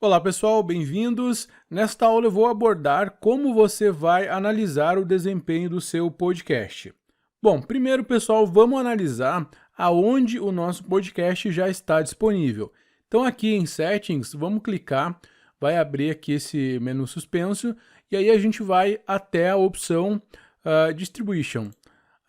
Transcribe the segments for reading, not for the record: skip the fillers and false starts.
Olá pessoal, bem-vindos. Nesta aula eu vou abordar como você vai analisar o desempenho do seu podcast. Bom, primeiro pessoal, vamos analisar aonde o nosso podcast já está disponível. Então aqui em Settings, vamos clicar, vai abrir aqui esse menu suspenso e aí a gente vai até a opção Distribution.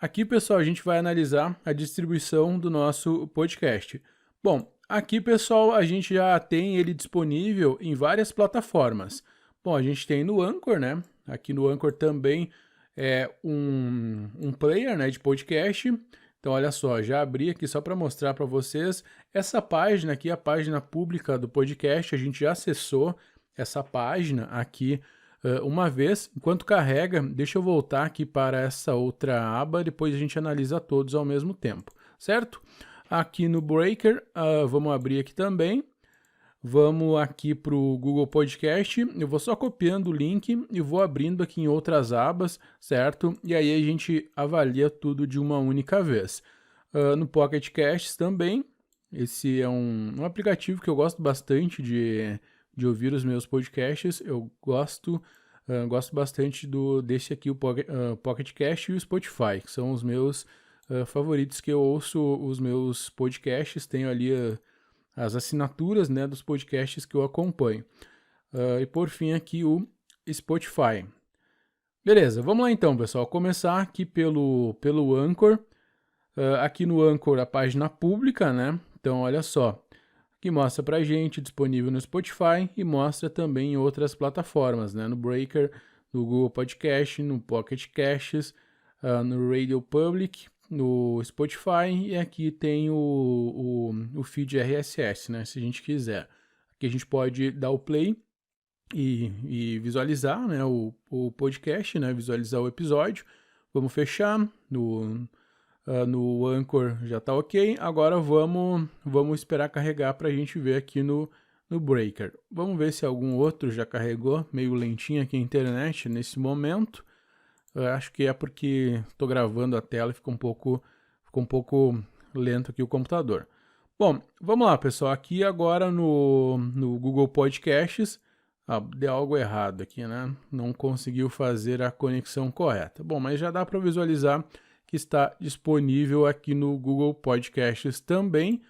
Aqui pessoal, a gente vai analisar a distribuição do nosso podcast. Bom, aqui, pessoal, a gente já tem ele disponível em várias plataformas. Bom, a gente tem no Anchor, né? Aqui no Anchor também é um player, né, de podcast. Então, olha só, já abri aqui só para mostrar para vocês. Essa página aqui, a página pública do podcast, a gente já acessou essa página aqui uma vez. Enquanto carrega, deixa eu voltar aqui para essa outra aba, depois a gente analisa todos ao mesmo tempo, certo? Aqui no Breaker, vamos abrir aqui também. Vamos aqui para o Google Podcast. Eu vou só copiando o link e vou abrindo aqui em outras abas, certo? E aí a gente avalia tudo de uma única vez. No Pocket Casts também. Esse é um aplicativo que eu gosto bastante de ouvir os meus podcasts. Eu gosto bastante desse aqui, o Pocket Cast e o Spotify, que são os meus favoritos que eu ouço os meus podcasts, tenho ali as assinaturas, né, dos podcasts que eu acompanho. E por fim aqui o Spotify. Beleza, vamos lá então, pessoal, começar aqui pelo Anchor. Aqui no Anchor a página pública, né, então olha só, aqui mostra pra gente, disponível no Spotify e mostra também em outras plataformas, né, no Breaker, no Google Podcast, no Pocket Casts, no Radio Public, no Spotify, e aqui tem o feed RSS, né, se a gente quiser. Aqui a gente pode dar o play e visualizar, né, o podcast, né, visualizar o episódio. Vamos fechar, no Anchor já está ok, agora vamos esperar carregar para a gente ver aqui no Breaker. Vamos ver se algum outro já carregou, meio lentinho aqui a internet nesse momento. Eu acho que é porque estou gravando a tela e ficou um pouco lento aqui o computador. Bom, vamos lá, pessoal. Aqui agora no Google Podcasts, deu algo errado aqui, né? Não conseguiu fazer a conexão correta. Bom, mas já dá para visualizar que está disponível aqui no Google Podcasts também.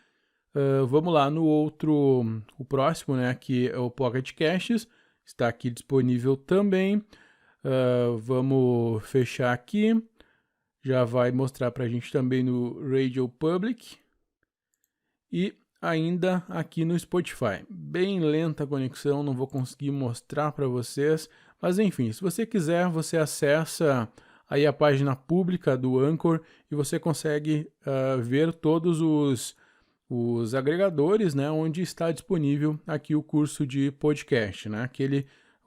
Vamos lá no o próximo, né? Aqui é o Pocket Casts, está aqui disponível também. Vamos fechar aqui, já vai mostrar para a gente também no Radio Public e ainda aqui no Spotify. Bem lenta a conexão, não vou conseguir mostrar para vocês, mas enfim, se você quiser, você acessa aí a página pública do Anchor e você consegue ver todos os agregadores, né, onde está disponível aqui o curso de podcast, né,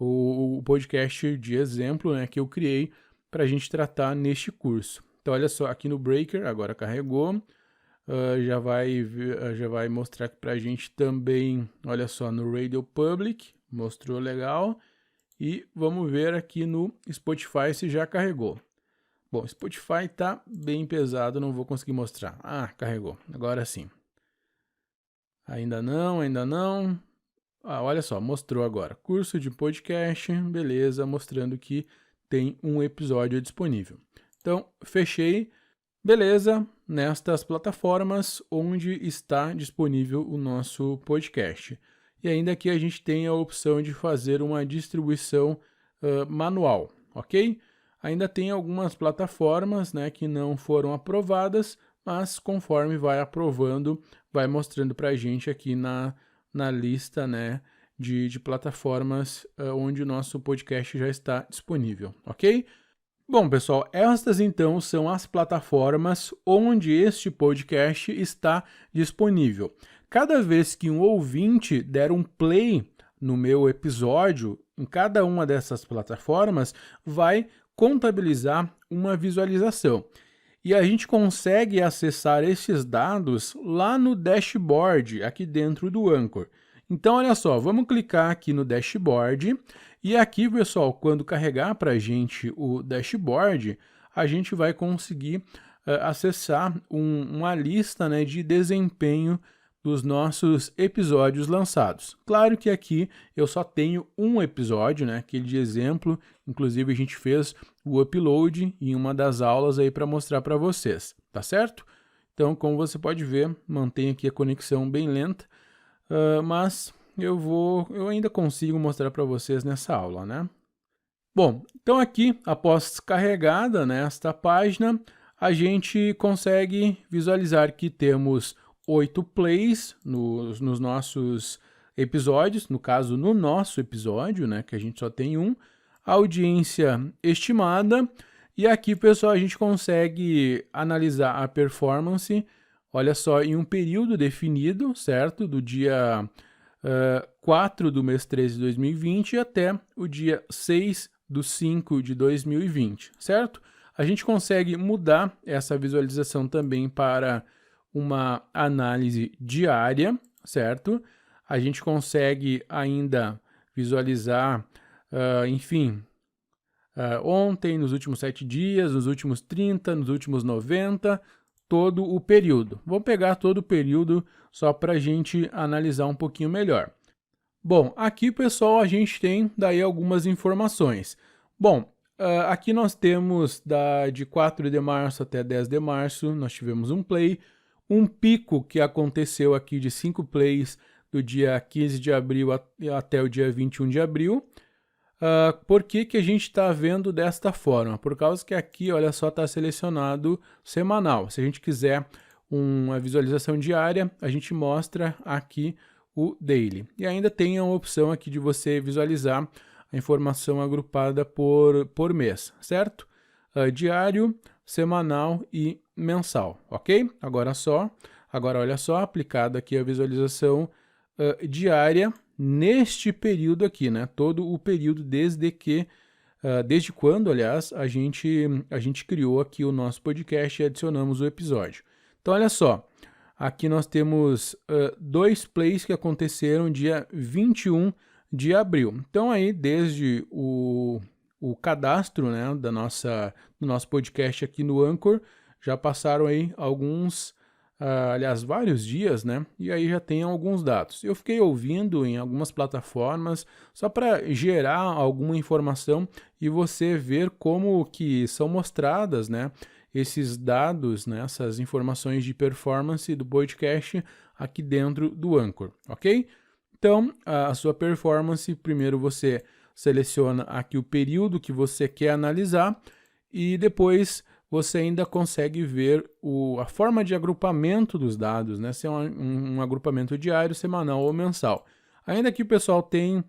o podcast de exemplo, né, que eu criei para a gente tratar neste curso. Então, olha só, aqui no Breaker, agora carregou, já vai mostrar aqui para a gente também, olha só, no Radio Public, mostrou legal, e vamos ver aqui no Spotify se já carregou. Bom, Spotify tá bem pesado, não vou conseguir mostrar. Carregou, agora sim. Ainda não. Olha só, mostrou agora. Curso de podcast, beleza, mostrando que tem um episódio disponível. Então, fechei, beleza, nestas plataformas onde está disponível o nosso podcast. E ainda aqui a gente tem a opção de fazer uma distribuição manual, ok? Ainda tem algumas plataformas, né, que não foram aprovadas, mas conforme vai aprovando, vai mostrando para a gente aqui na lista, né, de plataformas onde o nosso podcast já está disponível, ok? Bom, pessoal, estas então são as plataformas onde este podcast está disponível. Cada vez que um ouvinte der um play no meu episódio, em cada uma dessas plataformas, vai contabilizar uma visualização. E a gente consegue acessar esses dados lá no dashboard, aqui dentro do Anchor. Então, olha só, vamos clicar aqui no dashboard. E aqui, pessoal, quando carregar para a gente o dashboard, a gente vai conseguir acessar uma lista, né, de desempenho dos nossos episódios lançados. Claro que aqui eu só tenho um episódio, né, aquele de exemplo, inclusive a gente fez o upload em uma das aulas aí para mostrar para vocês, tá certo? Então, como você pode ver, mantém aqui a conexão bem lenta, mas eu ainda consigo mostrar para vocês nessa aula, né? Bom, então aqui, após carregada, né, esta página, a gente consegue visualizar que temos 8 plays nos nossos episódios, no caso, no nosso episódio, né, que a gente só tem um, audiência estimada, e aqui, pessoal, a gente consegue analisar a performance, olha só, em um período definido, certo? Do dia 4 do mês 13 de 2020 até o dia 6 do 5 de 2020, certo? A gente consegue mudar essa visualização também para uma análise diária, certo? A gente consegue ainda visualizar, enfim, ontem, nos últimos 7 dias, nos últimos 30, nos últimos 90, todo o período. Vamos pegar todo o período só para a gente analisar um pouquinho melhor. Bom, aqui, pessoal, a gente tem daí algumas informações. Bom, aqui nós temos de 4 de março até 10 de março, nós tivemos um play, um pico que aconteceu aqui de 5 plays do dia 15 de abril até o dia 21 de abril. Por que a gente está vendo desta forma? Por causa que aqui, olha só, está selecionado semanal. Se a gente quiser uma visualização diária, a gente mostra aqui o daily. E ainda tem a opção aqui de você visualizar a informação agrupada por mês, certo? Diário, semanal e mensal, ok? Agora olha só, aplicada aqui a visualização diária neste período aqui, né? Todo o período desde quando, aliás, a gente criou aqui o nosso podcast e adicionamos o episódio. Então, olha só, aqui nós temos 2 plays que aconteceram dia 21 de abril. Então, aí, desde o cadastro, né, do nosso podcast aqui no Anchor, já passaram aí aliás, vários dias, né? E aí já tem alguns dados. Eu fiquei ouvindo em algumas plataformas só para gerar alguma informação e você ver como que são mostradas, né, esses dados, né, essas informações de performance do podcast aqui dentro do Anchor, ok? Então, a sua performance, primeiro você seleciona aqui o período que você quer analisar e depois você ainda consegue ver a forma de agrupamento dos dados, né? Se é um agrupamento diário, semanal ou mensal. Ainda que o pessoal tem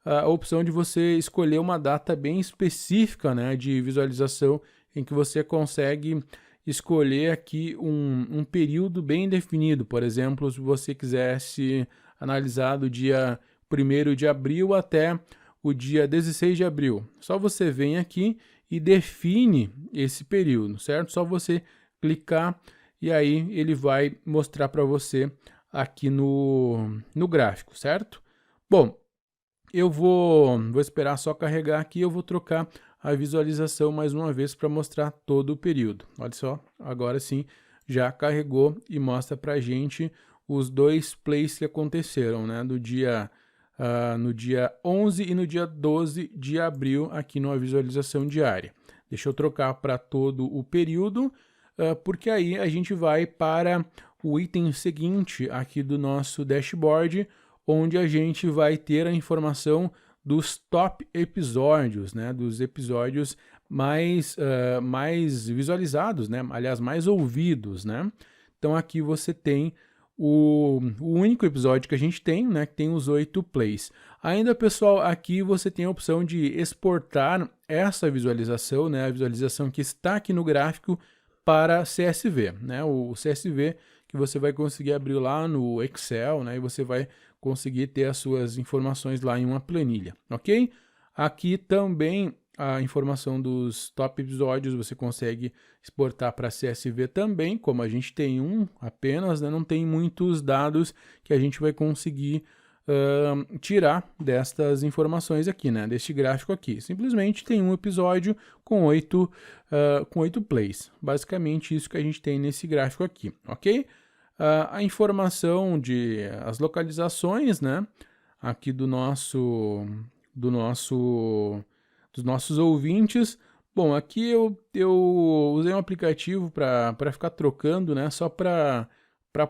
a opção de você escolher uma data bem específica, né, de visualização, em que você consegue escolher aqui um período bem definido. Por exemplo, se você quisesse analisar do dia 1º de abril até o dia 16 de abril. Só você vem aqui e define esse período, certo? Só você clicar e aí ele vai mostrar para você aqui no gráfico, certo? Bom, eu vou esperar só carregar aqui, eu vou trocar a visualização mais uma vez para mostrar todo o período. Olha só, agora sim já carregou e mostra para a gente os 2 plays que aconteceram, né? No dia 11 e no dia 12 de abril aqui numa visualização diária. Deixa eu trocar para todo o período, porque aí a gente vai para o item seguinte aqui do nosso dashboard, onde a gente vai ter a informação dos top episódios, né? Dos episódios mais visualizados, né? Aliás, mais ouvidos, né? Então aqui você tem o único episódio que a gente tem, né, que tem os 8 plays. Ainda, pessoal, aqui você tem a opção de exportar essa visualização, né, a visualização que está aqui no gráfico para CSV, né, o CSV que você vai conseguir abrir lá no Excel, né, e você vai conseguir ter as suas informações lá em uma planilha, ok? Aqui também a informação dos top episódios você consegue exportar para CSV também, como a gente tem um apenas, né, não tem muitos dados que a gente vai conseguir tirar destas informações aqui, né, deste gráfico aqui. Simplesmente tem um episódio com 8 plays. Basicamente isso que a gente tem nesse gráfico aqui, ok? a informação as localizações, né, aqui dos nossos ouvintes. Bom, aqui eu usei um aplicativo para ficar trocando, né, só para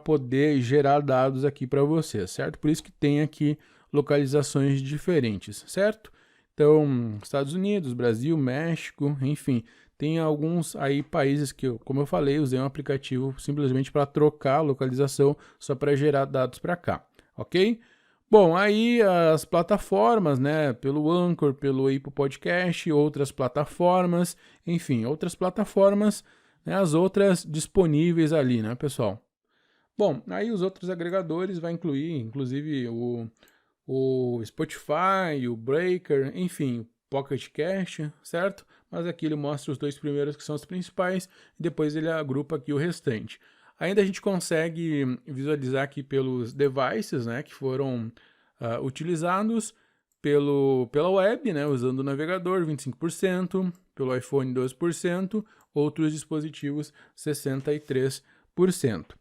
poder gerar dados aqui para você, certo? Por isso que tem aqui localizações diferentes, certo? Então, Estados Unidos, Brasil, México, enfim, tem alguns aí países que, como eu falei, usei um aplicativo simplesmente para trocar a localização só para gerar dados para cá, ok? Bom, aí as plataformas, né, pelo Anchor, pelo Apple Podcast, outras plataformas, enfim, outras plataformas, né, as outras disponíveis ali, né, pessoal? Bom, aí os outros agregadores vai incluir, inclusive, o Spotify, o Breaker, enfim, o Pocket Cast, certo? Mas aqui ele mostra os 2 primeiros que são os principais e depois ele agrupa aqui o restante. Ainda a gente consegue visualizar aqui pelos devices, né, que foram utilizados pela web, né, usando o navegador, 25%, pelo iPhone, 12%, outros dispositivos, 63%.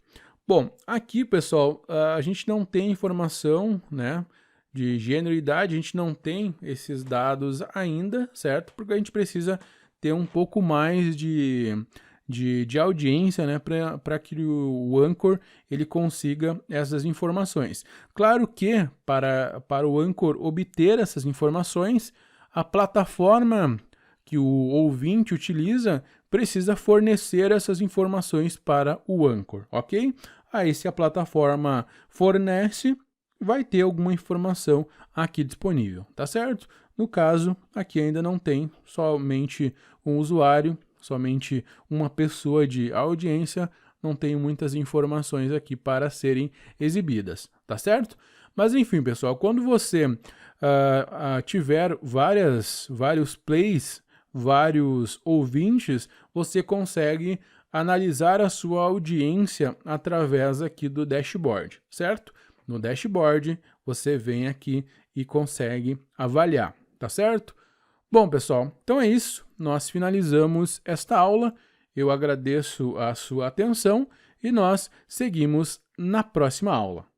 Bom, aqui, pessoal, a gente não tem informação, né, de gênero e idade, a gente não tem esses dados ainda, certo? Porque a gente precisa ter um pouco mais de audiência, né, para que o Anchor ele consiga essas informações. Claro que para o Anchor obter essas informações, a plataforma que o ouvinte utiliza precisa fornecer essas informações para o Anchor, ok? Aí, se a plataforma fornece, vai ter alguma informação aqui disponível, tá certo? No caso, aqui ainda não tem, somente um usuário, somente uma pessoa de audiência, não tem muitas informações aqui para serem exibidas, tá certo? Mas enfim, pessoal, quando você tiver vários plays, vários ouvintes, você consegue analisar a sua audiência através aqui do dashboard, certo? No dashboard, você vem aqui e consegue avaliar, tá certo? Bom, pessoal, então é isso. Nós finalizamos esta aula. Eu agradeço a sua atenção e nós seguimos na próxima aula.